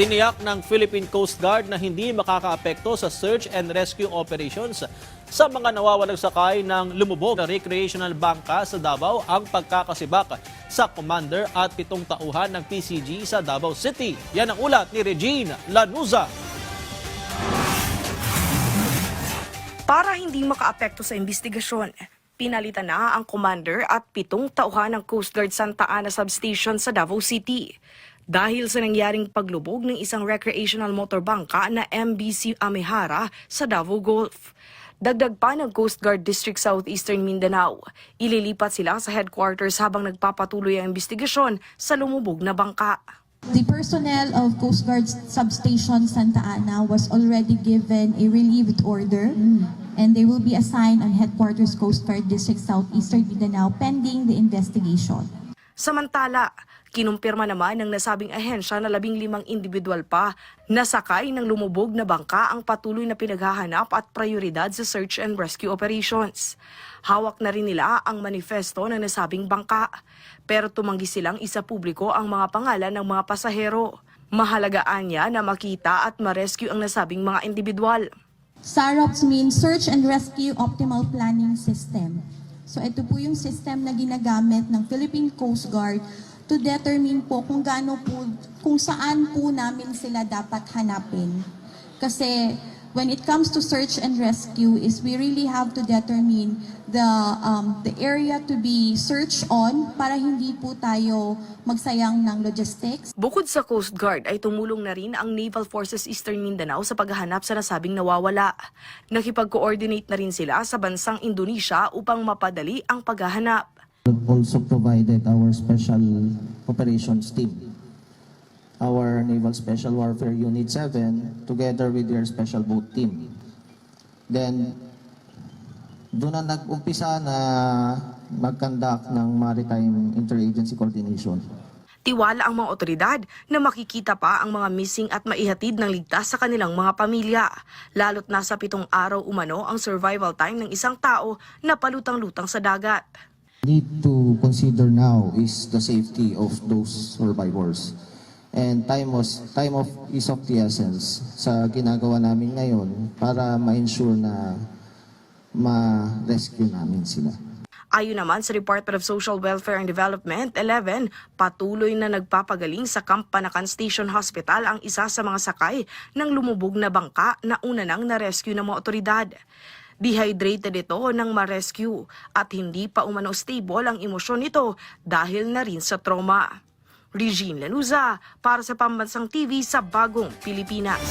Tiniyak ng Philippine Coast Guard na hindi makakaapekto sa search and rescue operations sa mga nawawalang sakay ng lumubog na recreational bangka sa Davao ang pagkakasibak sa commander at 7 tauhan ng PCG sa Davao City. Yan ang ulat ni Regine Lanuza. Para hindi makaapekto sa investigasyon, pinalitan na ang commander at 7 tauhan ng Coast Guard Santa Ana Substation sa Davao City dahil sa nangyaring paglubog ng isang recreational motorbangka na MBC Amihara sa Davao Gulf. Dagdag pa ng Coast Guard District Southeastern Mindanao, ililipat sila sa headquarters habang nagpapatuloy ang investigasyon sa lumubog na bangka. The personnel of Coast Guard Substation Santa Ana was already given a relieved order and they will be assigned on Headquarters Coast Guard District Southeastern Mindanao pending the investigation. Samantala, kinumpirma naman ng nasabing ahensya na 15 individual pa na sakay ng lumubog na bangka ang patuloy na pinaghahanap at prioridad sa search and rescue operations. Hawak na rin nila ang manifesto ng nasabing bangka, pero tumanggi silang isapubliko ang mga pangalan ng mga pasahero. Mahalagaan niya na makita at ma-rescue ang nasabing mga individual. SAROPS means Search and Rescue Optimal Planning System. So ito po yung system na ginagamit ng Philippine Coast Guard to determine po kung saan po namin sila dapat hanapin. Kasi when it comes to search and rescue is we really have to determine the area to be searched on para hindi po tayo magsayang ng logistics. Bukod sa Coast Guard ay tumulong na rin ang Naval Forces Eastern Mindanao sa paghahanap sa nasabing nawawala. Nakipag-coordinate na rin sila sa bansang Indonesia upang mapadali ang paghahanap. Also provided our special operations team, our Naval Special Warfare Unit 7, together with their special boat team. Then, doon na nag-umpisa na mag-conduct ng maritime interagency coordination. Tiwala ang mga otoridad na makikita pa ang mga missing at maihatid ng ligtas sa kanilang mga pamilya. Lalo't nasa 7 araw umano ang survival time ng isang tao na palutang-lutang sa dagat. Need to consider now is the safety of those survivors. And time is of the essence sa ginagawa namin ngayon para ma-ensure na ma-rescue namin sila. Ayon naman sa Department of Social Welfare and Development, 11, patuloy na nagpapagaling sa Camp Panacan Station Hospital ang isa sa mga sakay ng lumubog na bangka na una nang na-rescue ng mga otoridad. Dehydrated ito nang ma-rescue at hindi pa umano stable ang emosyon nito dahil na rin sa trauma. Regine Lanuza para sa Pambansang TV sa Bagong Pilipinas.